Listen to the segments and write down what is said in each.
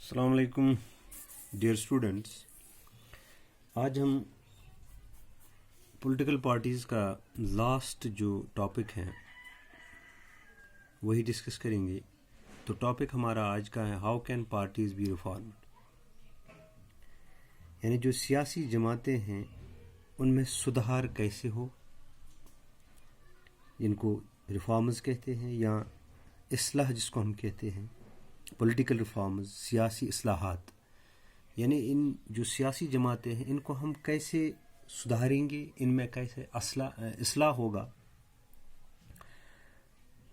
अस्सलाम वालेकुम dear students. आज हम पॉलिटिकल पार्टीज़ का लास्ट जो टॉपिक है वही डिस्कस करेंगे। तो टॉपिक हमारा आज का है how can parties B reformed, यानी जो सियासी जमातें हैं उनमें सुधार कैसे हो, जिनको रिफॉर्म्स कहते हैं या इस्लाह जिसको हम कहते हैं, पॉलिटिकल रिफॉर्म्स, सियासी इस्लाहात, यानी इन जो सियासी जमातें हैं इनको हम कैसे सुधारेंगे, इनमें कैसे इस्लाह होगा,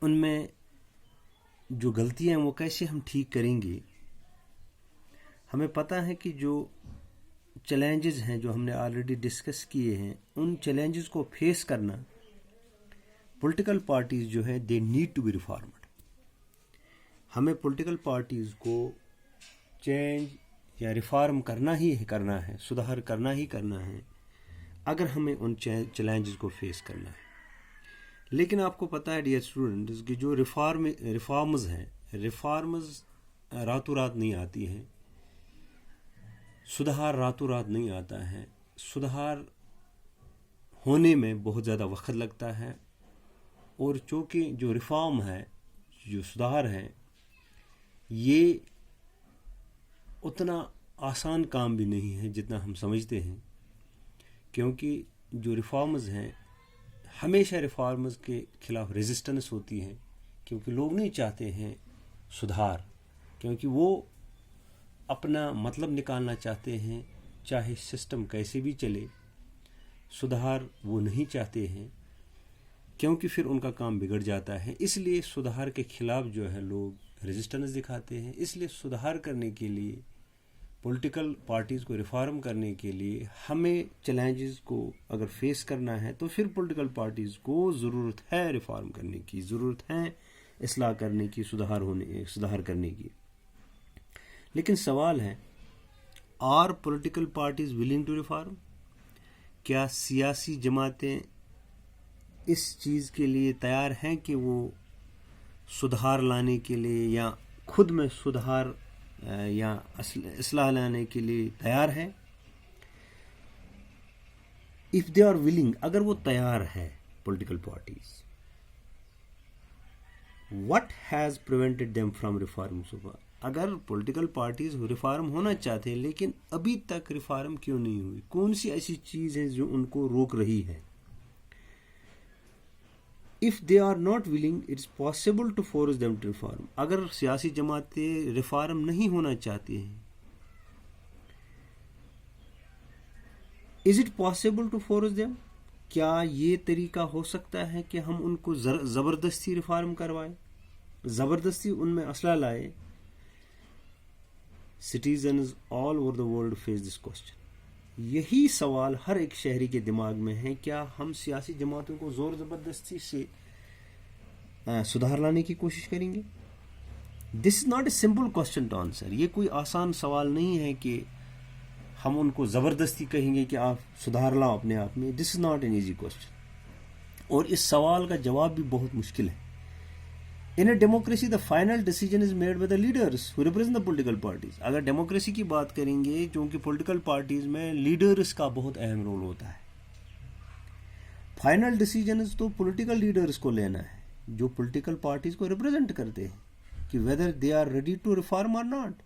उनमें जो गलतियां हैं वो कैसे हम ठीक करेंगे। हमें पता है कि जो चैलेंजेस हैं जो हमने ऑलरेडी डिस्कस किए हैं, उन चैलेंजेस को फेस करना पॉलिटिकल पार्टीज़ जो है they need to be reformed. हमें पॉलिटिकल पार्टीज़ को चेंज या रिफॉर्म करना है, सुधार करना है अगर हमें उन चैलेंजेस को फेस करना है। लेकिन आपको पता है डियर स्टूडेंट्स कि जो रिफॉर्म्स हैं, रिफॉर्म्स रातों रात नहीं आती हैं, सुधार रातों रात नहीं आता है। सुधार होने में बहुत ज़्यादा वक्त लगता है, और चूँकि जो रिफॉर्म है, जो सुधार है, ये उतना आसान काम भी नहीं है जितना हम समझते हैं, क्योंकि जो रिफॉर्म्स हैं हमेशा रिफॉर्म्स के खिलाफ रेजिस्टेंस होती है, क्योंकि लोग नहीं चाहते हैं सुधार, क्योंकि वो अपना मतलब निकालना चाहते हैं, चाहे सिस्टम कैसे भी चले। सुधार वो नहीं चाहते हैं क्योंकि फिर उनका काम बिगड़ जाता है। इसलिए सुधार के खिलाफ जो है लोग रेजिस्टेंस दिखाते हैं। इसलिए सुधार करने के लिए, पॉलिटिकल पार्टीज़ को रिफॉर्म करने के लिए हमें चैलेंजेस को अगर फेस करना है तो फिर पॉलिटिकल पार्टीज़ को ज़रूरत है रिफॉर्म करने की, ज़रूरत है इस्लाह करने की, सुधार करने की। लेकिन सवाल है, are political parties willing to reform? क्या सियासी जमातें इस चीज़ के लिए तैयार हैं कि वो सुधार लाने के लिए या खुद में सुधार या इस्लाह लाने के लिए तैयार है? इफ दे आर विलिंग, अगर वो तैयार है political parties, what has prevented them from reform so far? अगर पॉलिटिकल पार्टीज रिफॉर्म होना चाहते हैं लेकिन अभी तक रिफॉर्म क्यों नहीं हुई? कौन सी ऐसी चीज है जो उनको रोक रही है? If they are not willing, it's possible to force them to reform. अगर सियासी जमातें रिफॉर्म नहीं होना चाहती हैं, is it possible to force them? क्या ये तरीका हो सकता है कि हम उनको ज़बरदस्ती रिफॉर्म करवाएं, ज़बरदस्ती उनमें असला लाए? Citizens all over the world face this question. यही सवाल हर एक शहरी के दिमाग में है, क्या हम सियासी जमातों को ज़ोर ज़बरदस्ती से सुधार लाने की कोशिश करेंगे? This is not a simple question to answer. ये कोई आसान सवाल नहीं है कि हम उनको ज़बरदस्ती कहेंगे कि आप सुधार लाओ अपने आप में। This is not an easy question, और इस सवाल का जवाब भी बहुत मुश्किल है। In a democracy the final decision is made by the leaders who represent the political parties. अगर डेमोक्रेसी की बात करेंगे, क्योंकि पॉलिटिकल पार्टीज में लीडर्स का बहुत अहम रोल होता है। फाइनल डिसीजन तो पॉलिटिकल लीडर्स को लेना है जो पॉलिटिकल पार्टीज को रिप्रेजेंट करते हैं, कि whether they are ready to reform और not.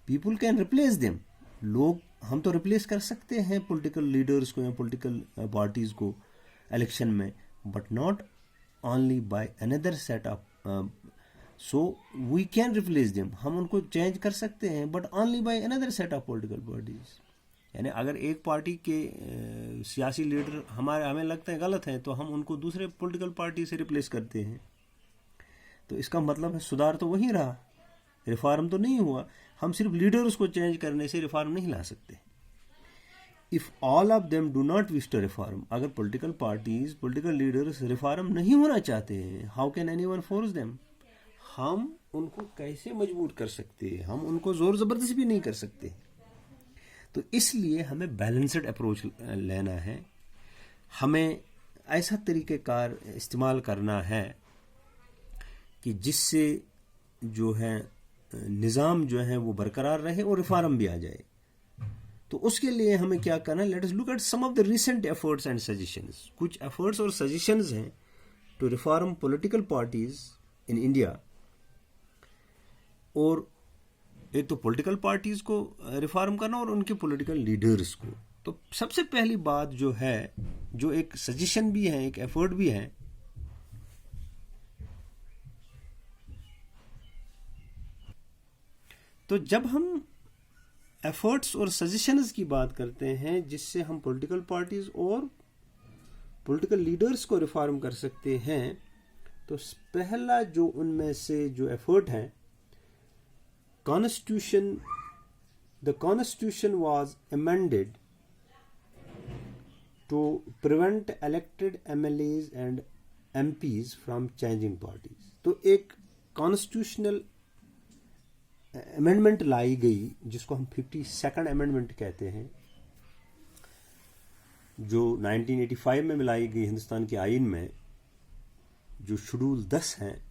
People can replace them, लोग हम तो रिप्लेस कर सकते हैं पॉलिटिकल लीडर्स को या पॉलिटिकल पार्टीज को इलेक्शन में, but not only by another set of so we can replace them. हम उनको चेंज कर सकते हैं, but only by another set of political parties. यानी अगर एक पार्टी के सियासी लीडर हमें लगता है गलत हैं, तो हम उनको दूसरे पॉलिटिकल पार्टी से रिप्लेस करते हैं। तो इसका मतलब है सुधार तो वही रहा, रिफॉर्म तो नहीं हुआ। हम सिर्फ लीडर्स को चेंज करने से रिफॉर्म नहीं ला सकते। If all of them do not wish to reform, अगर political parties, political leaders reform नहीं होना चाहते हैं, how can anyone force them? हम उनको कैसे मजबूर कर सकते हैं? हम उनको जोर जबरदस्ती भी नहीं कर सकते। तो इसलिए हमें बैलेंस्ड अप्रोच लेना है। हमें ऐसा तरीक़ेकार इस्तेमाल करना है कि जिससे जो है निज़ाम जो है वो बरकरार रहे और रिफॉर्म भी आ जाए। तो उसके लिए हमें क्या करना है, let us look at some of the recent efforts and suggestions. कुछ एफर्ट्स और सजेशंस हैं to reform political parties in India. और एक तो पॉलिटिकल पार्टीज को रिफॉर्म करना और उनके पॉलिटिकल लीडर्स को। तो सबसे पहली बात जो है, जो एक सजेशन भी है, एक एफर्ट भी है, तो जब हम एफर्ट्स और सजेशंस की बात करते हैं जिससे हम पॉलिटिकल पार्टीज और पॉलिटिकल लीडर्स को रिफॉर्म कर सकते हैं, तो पहला जो उनमें से जो एफर्ट है, constitution, the constitution was amended to prevent elected MLAs and MPs from changing parties. तो एक कॉन्स्टिट्यूशनल अमेंडमेंट लाई गई जिसको हम 52nd अमेंडमेंट कहते हैं, जो 1985 में मिलाई गई हिंदुस्तान के आइन में। जो शेड्यूल 10 है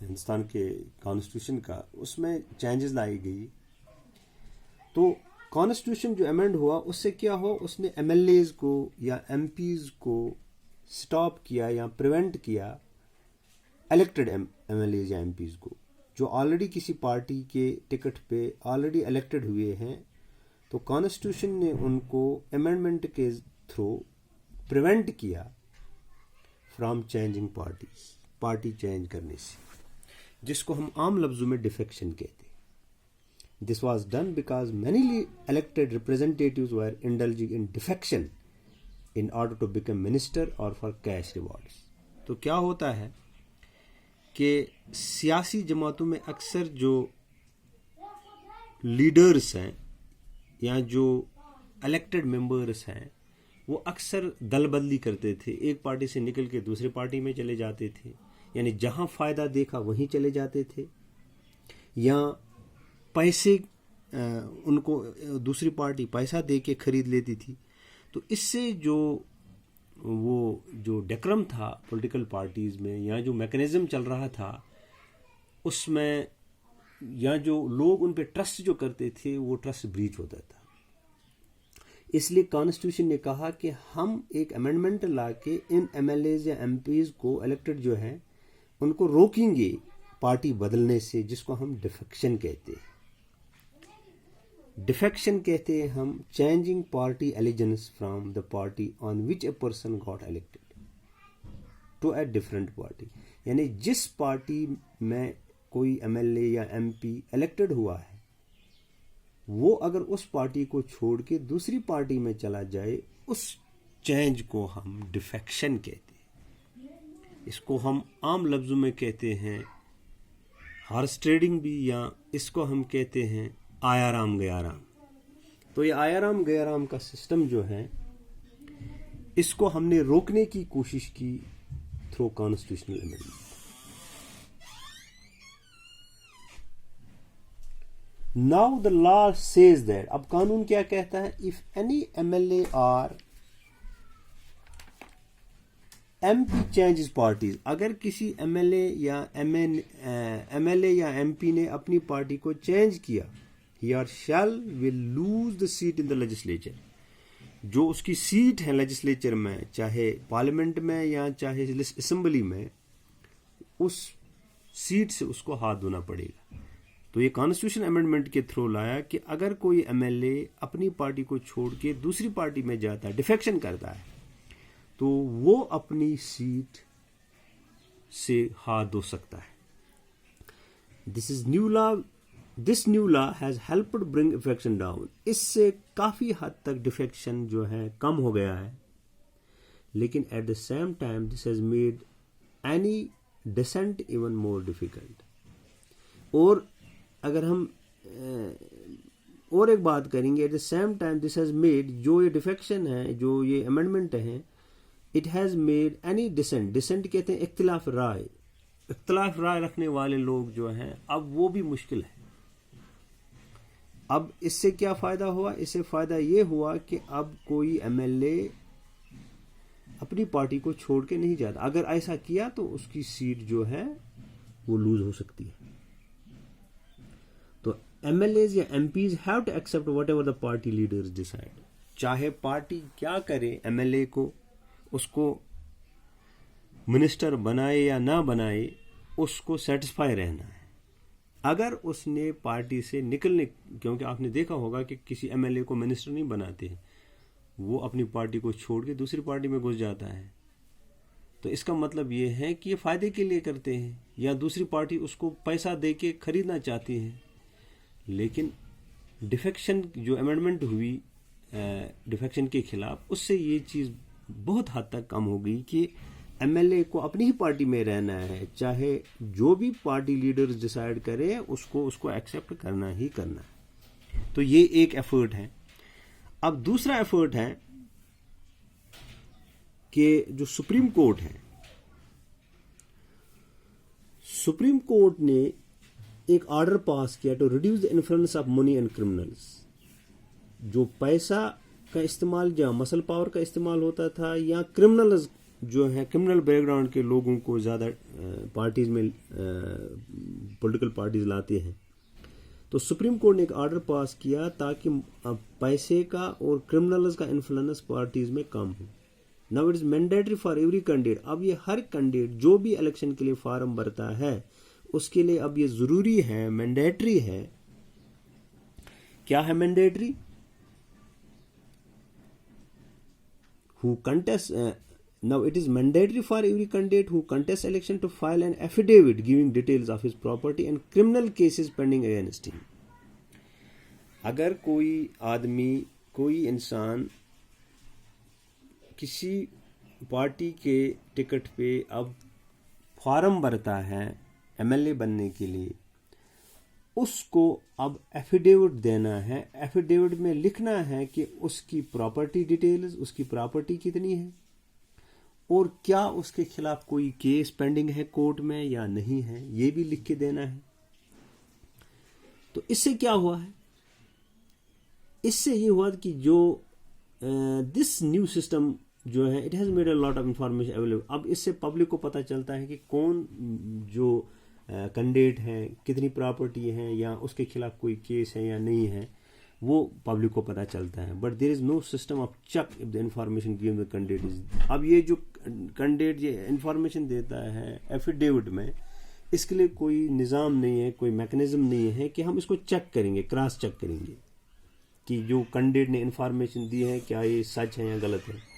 हिंदुस्तान के कॉन्स्टिट्यूशन का, उसमें चेंजेस लाई गई। तो कॉन्स्टिट्यूशन जो अमेंड हुआ उससे क्या हुआ, उसने एमएलएज को या एमपीज को स्टॉप किया या प्रिवेंट किया इलेक्टेड एमएलएज या एमपीज को, जो ऑलरेडी किसी पार्टी के टिकट पे ऑलरेडी इलेक्टेड हुए हैं। तो कॉन्स्टिट्यूशन ने उनको अमेंडमेंट के थ्रू प्रिवेंट किया from changing parties, party change करने से, जिसको हम आम लफ्जों में डिफेक्शन कहते हैं। This was done because many elected representatives were indulging in defection in order to become minister और फॉर कैश रिवॉर्ड्स। तो क्या होता है कि सियासी जमातों में अक्सर जो लीडर्स हैं या जो इलेक्टेड मेंबर्स हैं, वो अक्सर दल बदली करते थे, एक पार्टी से निकल के दूसरी पार्टी में चले जाते थे, यानी जहां फायदा देखा वहीं चले जाते थे, या पैसे उनको दूसरी पार्टी पैसा दे के खरीद लेती थी। तो इससे जो डेक्रम था पॉलिटिकल पार्टीज में, या जो मैकेनिज्म चल रहा था उसमें, या जो लोग उन पे ट्रस्ट जो करते थे, वो ट्रस्ट ब्रीच होता था। इसलिए कॉन्स्टिट्यूशन ने कहा कि हम एक अमेंडमेंट लाके इन एमएलएज या एमपीज को इलेक्टेड जो है उनको रोकेंगे पार्टी बदलने से, जिसको हम डिफेक्शन कहते हैं। डिफेक्शन कहते हैं हम changing party allegiance from the party on which a person got elected to a different party. यानी जिस पार्टी में कोई एमएलए या एमपी इलेक्टेड हुआ है, वो अगर उस पार्टी को छोड़ के दूसरी पार्टी में चला जाए, उस चेंज को हम डिफेक्शन कहते हैं। इसको हम आम लफ्जों में कहते हैं हॉर्स ट्रेडिंग भी, या इसको हम कहते हैं आयाराम गयाराम। तो ये आयाराम गयाराम का सिस्टम जो है, इसको हमने रोकने की कोशिश की through constitutional amendment. Now the law says that, अब कानून क्या कहता है, इफ एनी एमएलए और एमपी चेंजेस पार्टीज, अगर किसी एमएलए या एमपी ने अपनी पार्टी को चेंज किया, he or shall will lose the seat in the legislature। जो उसकी सीट है लेजिस्लेचर में, चाहे पार्लियामेंट में या चाहे असेंबली में, उस सीट से उसको हाथ धोना पड़ेगा। तो ये कॉन्स्टिट्यूशन अमेंडमेंट के थ्रू लाया कि अगर कोई एमएलए अपनी पार्टी को छोड़ के दूसरी पार्टी में जाता है, डिफेक्शन करता है, तो वो अपनी सीट से हाथ धो सकता है। This new law has helped bring defection down. इससे काफी हद तक डिफेक्शन जो है कम हो गया है, लेकिन at the same time this has made any dissent even more difficult. और अगर हम और एक बात करेंगे, at the same time this has made, जो ये डिफेक्शन है, जो ये अमेंडमेंट है, it has made any dissent कहते हैं इख्तिलाफ राय रखने वाले लोग जो हैं, अब वो भी मुश्किल है। अब इससे क्या फायदा हुआ, इससे फायदा ये हुआ कि अब कोई एमएलए अपनी पार्टी को छोड़ के नहीं जाता। अगर ऐसा किया तो उसकी सीट जो है वो लूज हो सकती है। तो MLAs या MPs have to accept whatever the party leaders decide. चाहे पार्टी क्या करे, MLA को उसको मिनिस्टर बनाए या ना बनाए, उसको सेटिस्फाई रहना है। अगर उसने पार्टी से निकलने, क्योंकि आपने देखा होगा कि किसी MLA को मिनिस्टर नहीं बनाते, वो अपनी पार्टी को छोड़ के दूसरी पार्टी में घुस जाता है, तो इसका मतलब ये है कि ये फायदे के लिए करते हैं या दूसरी पार्टी उसको पैसा दे के खरीदना चाहती है। लेकिन डिफेक्शन जो अमेंडमेंट हुई डिफेक्शन के खिलाफ, उससे ये चीज़ बहुत हद तक कम हो गई कि MLA को अपनी ही पार्टी में रहना है, चाहे जो भी पार्टी लीडर्स डिसाइड करे उसको एक्सेप्ट करना ही करना है। तो ये एक एफर्ट है। अब दूसरा एफर्ट है कि जो सुप्रीम कोर्ट है, सुप्रीम कोर्ट ने एक ऑर्डर पास किया to reduce the influence of money and criminals. जो पैसा का इस्तेमाल या मसल पावर का इस्तेमाल होता था, या क्रिमिनल्स जो है क्रिमिनल बैकग्राउंड के लोगों को ज़्यादा पार्टीज में पॉलिटिकल पार्टीज लाते हैं, तो सुप्रीम कोर्ट ने एक ऑर्डर पास किया ताकि पैसे का और क्रिमिनल्स का इन्फ्लुएंस पार्टीज में कम हो। Now it is mandatory for every candidate. अब ये हर कैंडिडेट जो भी इलेक्शन के लिए फॉर्म भरता है, उसके लिए अब ये जरूरी है, मैंडेटरी है। क्या है mandatory? Who contest now it is mandatory for every candidate who contests election to file an affidavit giving details of his property and criminal cases pending against him। अगर कोई आदमी, कोई इंसान किसी पार्टी के टिकट पे अब फॉर्म भरता है MLA बनने के लिए, उसको अब एफिडेविट देना है। एफिडेविट में लिखना है कि उसकी प्रॉपर्टी डिटेल्स, उसकी प्रॉपर्टी कितनी है और क्या उसके खिलाफ कोई केस पेंडिंग है कोर्ट में या नहीं है, ये भी लिख के देना है। तो इससे क्या हुआ है? इससे ये हुआ कि जो दिस न्यू सिस्टम जो है, it has made a lot of information available. अब इससे पब्लिक को पता चलता है कि कौन जो कैंडिडेट है, कितनी प्रॉपर्टी है, या उसके खिलाफ कोई केस है या नहीं है, वो पब्लिक को पता चलता है। But there is no system of check if the information given the candidate is. अब ये जो कैंडिडेट ये इंफॉर्मेशन देता है एफिडेविट में, इसके लिए कोई निज़ाम नहीं है, कोई मैकेनिज्म नहीं है कि हम इसको चेक करेंगे, क्रॉस चेक करेंगे कि जो कैंडिडेट ने इंफॉर्मेशन दी है क्या ये सच है या गलत है।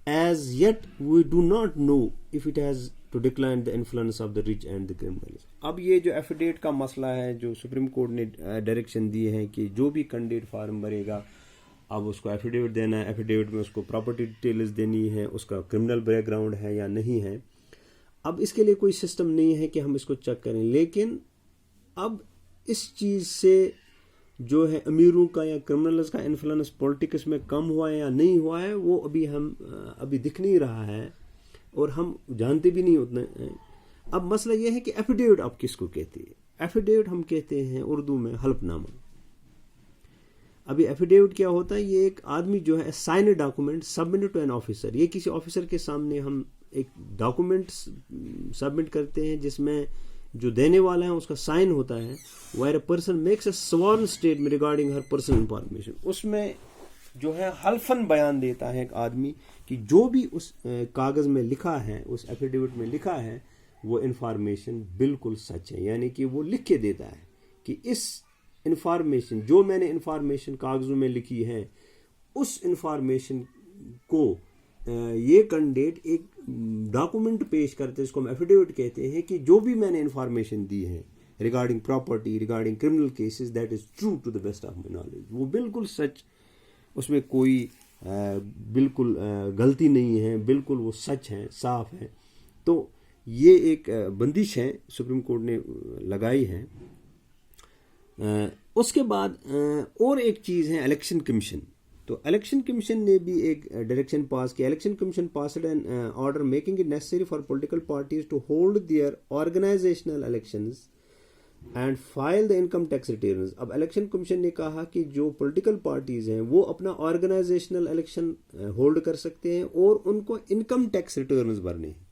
As yet we do not know if it has to decline the influence of the rich and the criminals। अब ये जो एफिडेविट का मसला है, जो सुप्रीम कोर्ट ने डायरेक्शन दी है कि जो भी कैंडिडेट फॉर्म भरेगा, अब उसको एफिडेविट देना है। एफिडेविट में उसको प्रॉपर्टी डिटेल्स देनी है, उसका क्रिमिनल बैकग्राउंड है या नहीं है। अब इसके लिए कोई सिस्टम नहीं है कि हम इसको चेक करें। लेकिन अब इस चीज़ से जो है अमीरों का या क्रिमिनल्स का इन्फ्लुएंस पॉलिटिक्स में कम हुआ है या नहीं हुआ है, वो अभी दिख नहीं रहा है और हम जानते भी नहीं उतना। अब मसला ये है कि एफिडेविट आप किसको कहते हैं? एफिडेविट हम कहते हैं उर्दू में हल्फनामा। अभी एफिडेविट क्या होता है? ये एक आदमी जो है sign document submit to an officer. ये किसी ऑफिसर के सामने हम एक डॉक्यूमेंट सबमिट करते हैं जिसमें जो देने वाला है उसका साइन होता है। Where a person makes a sworn statement regarding her personal information. उसमें जो है हल्फन बयान देता है एक आदमी कि जो भी उस कागज में लिखा है, उस एफिडेविट में लिखा है, वो इंफॉर्मेशन बिल्कुल सच है। यानी कि वो लिख के देता है कि इस इंफॉर्मेशन, जो मैंने इंफॉर्मेशन कागजों में लिखी है, उस इंफॉर्मेशन को ये कैंडिडेट एक डॉक्यूमेंट पेश करते हैं, इसको हम एफिडेविट कहते हैं, कि जो भी मैंने इंफॉर्मेशन दी है regarding property, regarding criminal cases, that is true to the best of my knowledge. वो बिल्कुल सच, उसमें कोई बिल्कुल गलती नहीं है, बिल्कुल वो सच है, साफ है। तो ये एक बंदिश है सुप्रीम कोर्ट ने लगाई है। उसके बाद और एक चीज़ है इलेक्शन कमीशन। तो इलेक्शन कमीशन ने भी एक डायरेक्शन पास किया। Election commission passed an order making it necessary for political parties to hold their organisational elections and file the income tax returns. अब इलेक्शन कमीशन ने कहा कि जो पॉलिटिकल पार्टीज हैं वो अपना ऑर्गेनाइजेशनल इलेक्शन होल्ड कर सकते हैं और उनको इनकम टैक्स रिटर्न्स भरने हैं।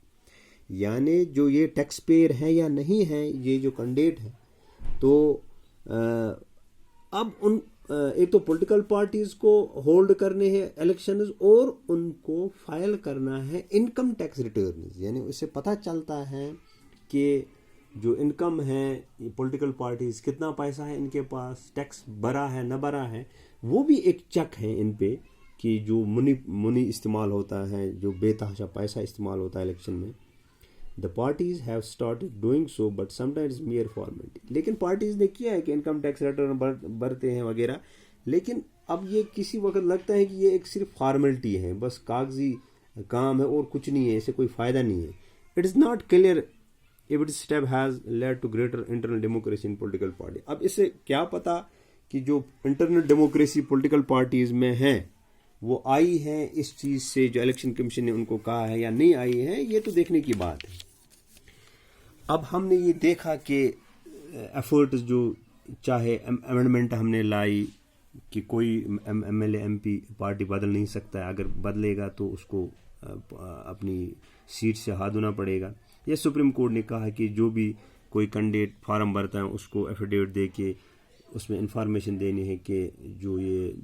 यानी जो ये टैक्स पेयर है या नहीं है, ये जो कैंडिडेट है, तो अब उन एक तो पॉलिटिकल पार्टीज को होल्ड करने हैं इलेक्शंस और उनको फाइल करना है इनकम टैक्स रिटर्न, यानी उससे पता चलता है कि जो इनकम है पॉलिटिकल पार्टीज कितना पैसा है इनके पास, टैक्स भरा है न भरा है, वो भी एक चेक है इन पे कि जो मुनी इस्तेमाल होता है, जो बेतहाशा पैसा इस्तेमाल होता है इलेक्शन में। The parties have started doing so but sometimes मियर formality, लेकिन पार्टीज ने किया है कि इनकम टैक्स रिटर्न भरते हैं वगैरह, लेकिन अब ये किसी वक्त लगता है कि ये एक सिर्फ फॉर्मेलिटी है, बस कागजी काम है और कुछ नहीं है, इससे कोई फ़ायदा नहीं है। It is not clear if it step has led to greater internal democracy in political party. अब इससे क्या पता कि जो इंटरनल डेमोक्रेसी पॉलिटिकल पार्टीज में है वो आई है इस चीज़ से जो इलेक्शन कमीशन ने उनको कहा है या नहीं आई है, ये तो देखने की बात है। अब हमने ये देखा कि एफर्ट्स जो चाहे अमेंडमेंट हमने लाई कि कोई एमएलए एमपी पार्टी बदल नहीं सकता है, अगर बदलेगा तो उसको अपनी सीट से हाथ धोना पड़ेगा। ये सुप्रीम कोर्ट ने कहा कि जो भी कोई कैंडिडेट फार्म भरता है उसको एफिडेविट दे के उसमें इंफॉर्मेशन देनी है कि जो ये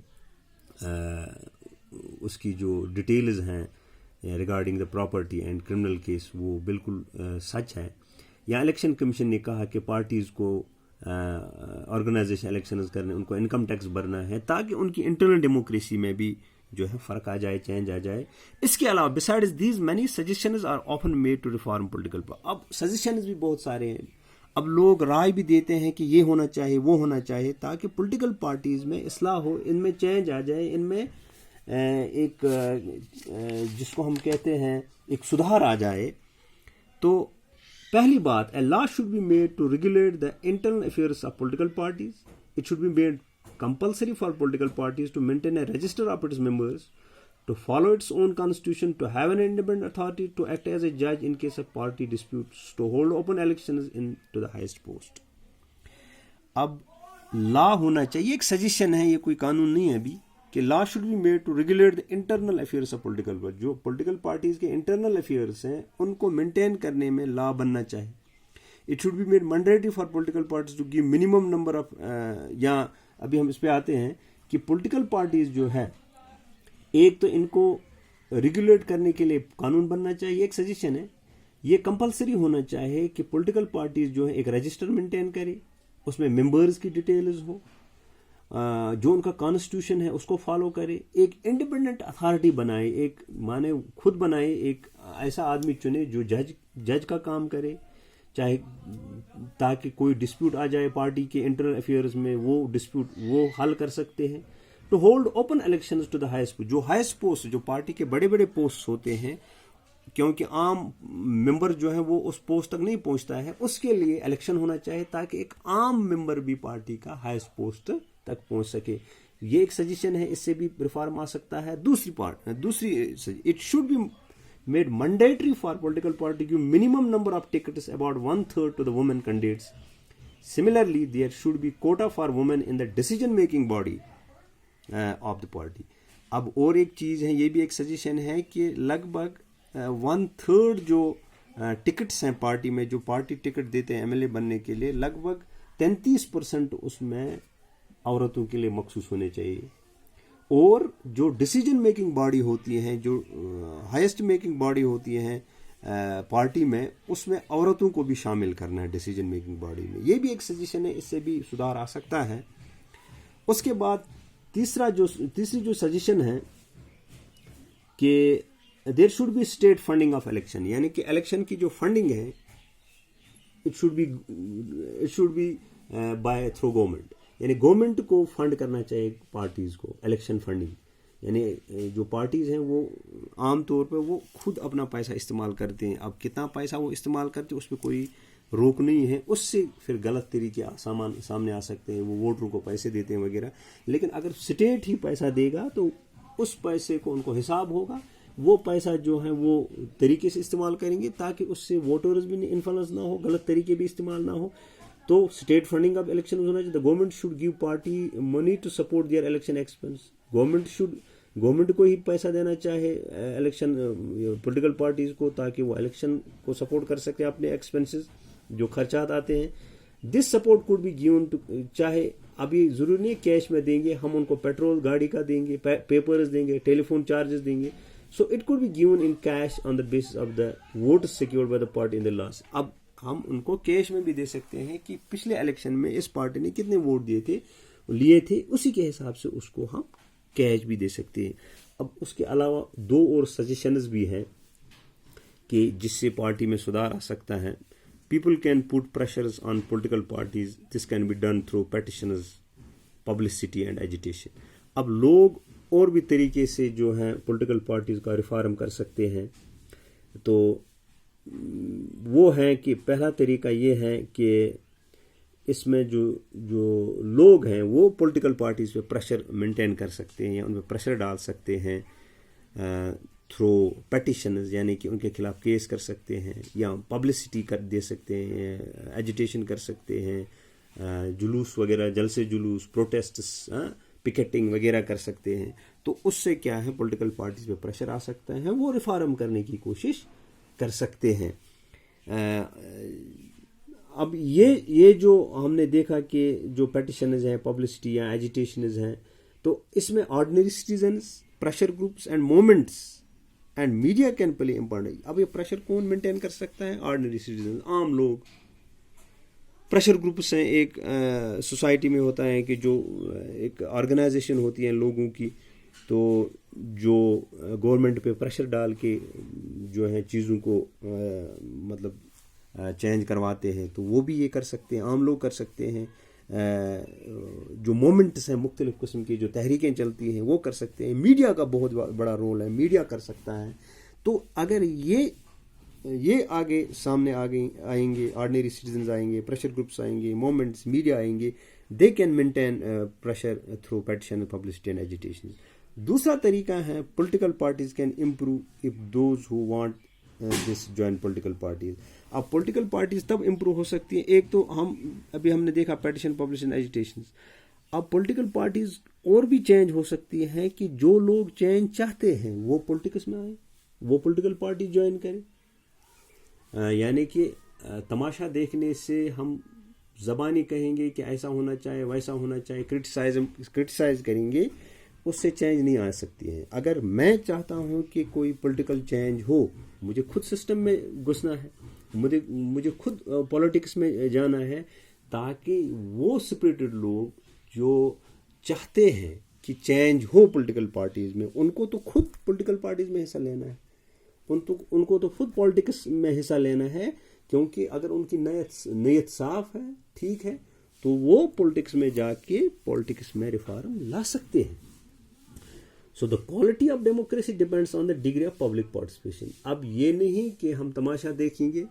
उसकी जो डिटेल्स हैं regarding the property and criminal case वो बिल्कुल सच है। या इलेक्शन कमीशन ने कहा कि पार्टीज़ को ऑर्गेनाइजेशन इलेक्शंस करने उनको इनकम टैक्स भरना है ताकि उनकी इंटरनल डेमोक्रेसी में भी जो है फ़र्क आ जाए, चेंज आ जाए। इसके अलावा besides these many suggestions are often made to reform political. अब सजेशंस भी बहुत सारे हैं, अब लोग राय भी देते हैं कि ये होना चाहिए वो होना चाहिए ताकि पॉलिटिकल पार्टीज़ में इस्लाह हो, इनमें चेंज आ जाए, इनमें एक जिसको हम कहते हैं एक सुधार आ जाए। तो पहली बात, a law should be made to regulate the internal affairs of political parties. It should be made compulsory for political parties to maintain a register of its members, to follow its own constitution, to have an independent authority, to act as a judge in case of party disputes, to hold open elections to the highest post. अब law होना चाहिए, एक suggestion है, ये कोई कानून नहीं है अभी, कि law should be made to regulate the internal affairs of political party. जो पॉलिटिकल पार्टीज के इंटरनल अफेयर्स हैं उनको मेंटेन करने में लॉ बनना चाहिए। It should be made mandatory for political parties to give minimum number of, या अभी हम इस पे आते हैं कि पॉलिटिकल पार्टीज जो है एक तो इनको रेगुलेट करने के लिए कानून बनना चाहिए, एक सजेशन है, ये कंपलसरी होना चाहिए कि पॉलिटिकल पार्टीज जो है एक रजिस्टर मेंटेन करे, उसमें मेंबर्स की डिटेल्स हो, जो उनका कॉन्स्टिट्यूशन है उसको फॉलो करे, एक इंडिपेंडेंट अथॉरिटी बनाए, एक माने खुद बनाए, एक ऐसा आदमी चुने जो जज का काम करे, चाहे ताकि कोई डिस्प्यूट आ जाए पार्टी के इंटरनल अफेयर्स में, वो डिस्प्यूट वो हल कर सकते हैं। To hold open elections to the highest post, जो हाईएस्ट पोस्ट जो पार्टी के बड़े बड़े पोस्ट होते हैं, क्योंकि आम मेंबर जो है वो उस पोस्ट तक नहीं पहुंचता है, उसके लिए इलेक्शन होना चाहिए ताकि एक आम मेंबर भी पार्टी का हाईएस्ट पोस्ट तक पहुंच सके। ये एक सजेशन है, इससे भी रिफॉर्म आ सकता है। दूसरी it should be made mandatory for political party give minimum number of tickets about 1/3 to the women candidates. Similarly there should be quota for women in the decision making body of the party. अब और एक चीज है, ये भी एक suggestion है कि लगभग 1/3 जो टिकट्स हैं पार्टी में, जो पार्टी टिकट देते हैं एमएलए बनने के लिए, लगभग 33% उसमें औरतों के लिए मखसूस होने चाहिए। और जो डिसीजन मेकिंग बॉडी होती हैं, जो हाईएस्ट मेकिंग बॉडी होती हैं पार्टी में, उसमें औरतों को भी शामिल करना है डिसीजन मेकिंग बॉडी में। ये भी एक सजेशन है, इससे भी सुधार आ सकता है। उसके बाद तीसरी जो सजेशन है कि there should be state funding of election, यानी कि इलेक्शन की जो फंडिंग है it should be by through government, यानी गवर्नमेंट को फंड करना चाहिए पार्टीज को, इलेक्शन फंडिंग। यानी जो पार्टीज हैं वो आम तौर पे वो खुद अपना पैसा इस्तेमाल करते हैं। अब कितना पैसा वो इस्तेमाल करते हैं उस पर कोई रोक नहीं है, उससे फिर गलत तरीके सामने आ सकते हैं, वो वोटरों को पैसे देते हैं वगैरह। लेकिन अगर स्टेट ही पैसा देगा तो उस पैसे को उनको हिसाब होगा, वो पैसा जो है वो तरीके से इस्तेमाल करेंगे ताकि उससे वोटर्स भी इन्फ्लुएंस ना हो, गलत तरीके भी इस्तेमाल ना हो। तो स्टेट फंडिंग ऑफ इलेक्शन होना चाहिए। The government should give party money to support their election expense. Government को ही पैसा देना चाहे इलेक्शन पॉलिटिकल पार्टीज को, ताकि वो इलेक्शन को सपोर्ट कर सके अपने एक्सपेंसेस जो खर्चात आते हैं। This support could be given to, चाहे अभी जरूरी नहीं कैश में देंगे, हम उनको पेट्रोल गाड़ी का देंगे, पेपर्स देंगे, टेलीफोन चार्जेस देंगे, so it could be given in cash on the basis of the vote secured by the party in the last. अब हम उनको कैश में भी दे सकते हैं कि पिछले इलेक्शन में इस पार्टी ने कितने वोट दिए थे, लिए थे, उसी के हिसाब से उसको हम कैश भी दे सकते हैं। अब उसके अलावा दो और सजेशंस भी हैं कि जिससे पार्टी में सुधार आ सकता है। People can put pressures on political parties, this can be done through petitions, publicity and agitation. अब लोग और भी तरीके से जो है पॉलिटिकल पार्टीज का रिफॉर्म कर सकते हैं। तो वो है कि पहला तरीका ये है कि इसमें जो लोग हैं वो पॉलिटिकल पार्टीज पे प्रेशर मेंटेन कर सकते हैं या उन पर प्रेशर डाल सकते हैं थ्रू पेटिशंस, यानी कि उनके खिलाफ केस कर सकते हैं या पब्लिसिटी कर दे सकते हैं, एजिटेशन कर सकते हैं, जुलूस वगैरह, जलसे जुलूस, प्रोटेस्ट्स, पिकेटिंग वगैरह कर सकते हैं। तो उससे क्या है पॉलिटिकल पार्टीज पे प्रेशर आ सकता है, वो रिफॉर्म करने की कोशिश कर सकते हैं। अब ये जो हमने देखा कि जो पेटिशंस हैं, पब्लिसिटी या एजिटेशंस हैं, तो इसमें ordinary citizens, pressure groups and movements and media can play important. अब ये प्रेशर कौन मेंटेन कर सकता है? ऑर्डिनरी सिटीजन, आम लोग। प्रेशर ग्रुप्स हैं, एक सोसाइटी में होता है कि जो एक ऑर्गेनाइजेशन होती है लोगों की, तो जो गवर्नमेंट पे प्रेशर डाल के जो है चीज़ों को मतलब चेंज करवाते हैं, तो वो भी ये कर सकते हैं, आम लोग कर सकते हैं। जो मोमेंट्स हैं, मुख्तलिफ किस्म की जो तहरीकें चलती हैं, वो कर सकते हैं। मीडिया का बहुत बड़ा रोल है, मीडिया कर सकता है। तो अगर ये आगे सामने आएंगे, ऑर्डिनरी सिटीजन्स आएंगे, प्रेशर ग्रुप्स आएंगे, मोमेंट्स, मीडिया आएंगे, they can maintain pressure through petition, publicity and agitation. दूसरा तरीका है political parties can improve if those who want this join political parties. अब पॉलिटिकल पार्टीज तब इम्प्रूव हो सकती हैं, एक तो हमने देखा पेटिशन, पब्लिसिटी, एजिटेशन। अब पॉलिटिकल पार्टीज और भी चेंज हो सकती हैं कि जो लोग चेंज चाहते हैं वो पॉलिटिक्स में आए, वो पॉलिटिकल पार्टी ज्वाइन करें। यानी कि तमाशा देखने से हम ज़बानी कहेंगे कि ऐसा होना चाहिए, वैसा होना चाहिए, क्रिटिसाइज करेंगे, उससे चेंज नहीं आ सकती है। अगर मैं चाहता हूं कि कोई पॉलिटिकल चेंज हो, मुझे खुद सिस्टम में घुसना है, मुझे खुद पॉलिटिक्स में जाना है, ताकि वो स्पिरिटेड लोग जो चाहते हैं कि चेंज हो पॉलिटिकल पार्टीज में, उनको तो खुद पॉलिटिकल पार्टीज में हिस्सा लेना है, उनको तो खुद पॉलिटिक्स में हिस्सा लेना है। क्योंकि अगर उनकी नीयत साफ है, ठीक है, तो वो पॉलिटिक्स में जाके पॉलिटिक्स में रिफॉर्म ला सकते हैं। So the quality of democracy depends on the degree of public participation. अब ये नहीं कि हम तमाशा देखेंगे,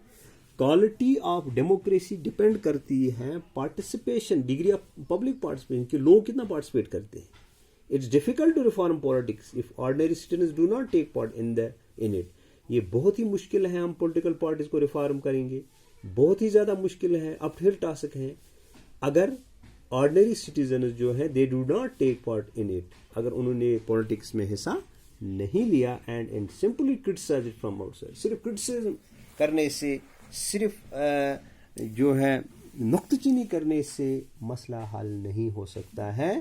क्वालिटी ऑफ डेमोक्रेसी डिपेंड करती है participation, degree of public participation, कि लोग कितना पार्टिसिपेट करते हैं। It's difficult to reform politics if ordinary citizens do not take part in it. ये बहुत ही मुश्किल है, हम पॉलिटिकल पार्टीज को रिफॉर्म करेंगे, बहुत ही ज्यादा मुश्किल है, अपहिल टास्क है, अगर ऑर्डिनरी सिटीजन जो है they do not take part in it, अगर उन्होंने पॉलिटिक्स में हिस्सा नहीं लिया and simply criticise it from outside. सिर्फ क्रिटिसिज्म करने से, सिर्फ जो है नुक्ताचीनी करने से मसला हल नहीं हो सकता है।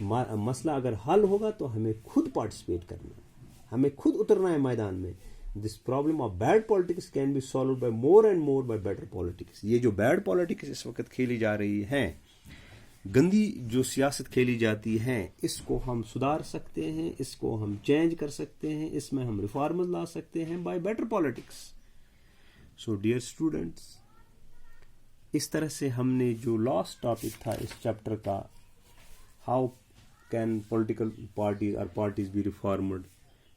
मसला अगर हल होगा तो हमें खुद पार्टिसिपेट करना है, हमें खुद उतरना है मैदान में। This problem of bad politics can be solve by more and more by better politics. ये जो बैड पॉलिटिक्स इस वक्त खेली जा रही है, गंदी जो सियासत खेली जाती है, इसको हम सुधार सकते हैं, इसको हम चेंज कर सकते हैं, इसमें हम रिफॉर्म्स ला सकते हैं by better politics. So dear students, इस तरह से हमने जो लास्ट टॉपिक था इस चैप्टर का, हाउ कैन पॉलिटिकल पार्टीज और पार्टीज बी रिफॉर्मड,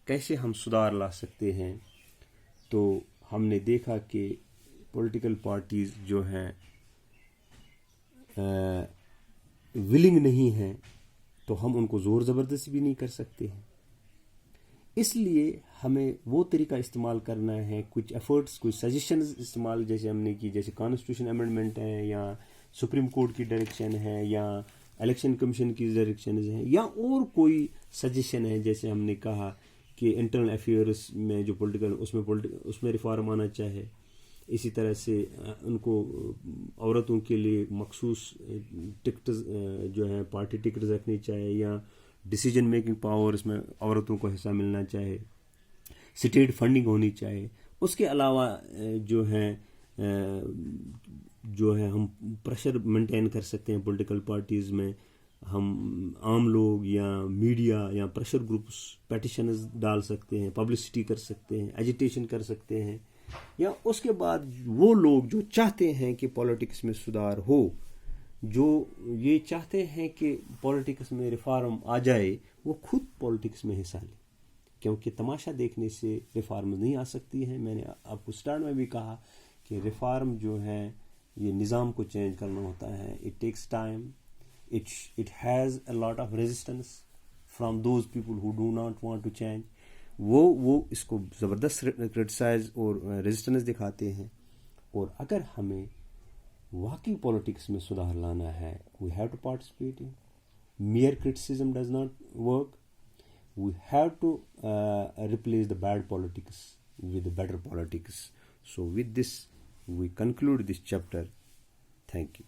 कैसे हम सुधार ला सकते हैं, तो हमने देखा कि पॉलिटिकल पार्टीज जो हैं विलिंग नहीं हैं, तो हम उनको ज़ोर ज़बरदस्ती भी नहीं कर सकते हैं। इसलिए हमें वो तरीका इस्तेमाल करना है, कुछ एफर्ट्स, कुछ सजेशंस इस्तेमाल जैसे हमने की, जैसे कॉन्स्टिट्यूशन अमेंडमेंट है, या सुप्रीम कोर्ट की डायरेक्शन है, या इलेक्शन कमीशन की डायरेक्शन है, या और कोई सजेशन है, जैसे हमने कहा कि इंटरनल अफेयर्स में जो पॉलिटिकल उसमें रिफॉर्म आना चाहे, इसी तरह से उनको औरतों के लिए मखसूस टिकट जो है पार्टी टिकट रखनी चाहिए, या डिसीजन मेकिंग पावर इसमें औरतों को हिस्सा मिलना चाहिए, स्टेट फंडिंग होनी चाहिए। उसके अलावा जो है हम प्रेशर मेंटेन कर सकते हैं पॉलिटिकल पार्टीज़ में, हम आम लोग या मीडिया या प्रेशर ग्रुप्स पेटिशनस डाल सकते हैं, पब्लिसिटी कर सकते हैं, एजिटेशन कर सकते हैं। या उसके बाद वो लोग जो चाहते हैं कि पॉलिटिक्स में सुधार हो, जो ये चाहते हैं कि पॉलिटिक्स में रिफॉर्म आ जाए, वो खुद पॉलिटिक्स में हिस्सा लें, क्योंकि तमाशा देखने से रिफॉर्म नहीं आ सकती है। मैंने आपको स्टार्ट में भी कहा कि रिफॉर्म जो है ये निज़ाम को चेंज करना होता है, it takes time, it has a lot of resistance from those people who do not want to change. वो इसको ज़बरदस्त क्रिटिसाइज और रेजिस्टेंस दिखाते हैं। और अगर हमें वाकई पॉलिटिक्स में सुधार लाना है, we have to participate in. Mere criticism does not work. We have to replace the bad politics with the better politics. So with this we conclude this chapter. Thank you.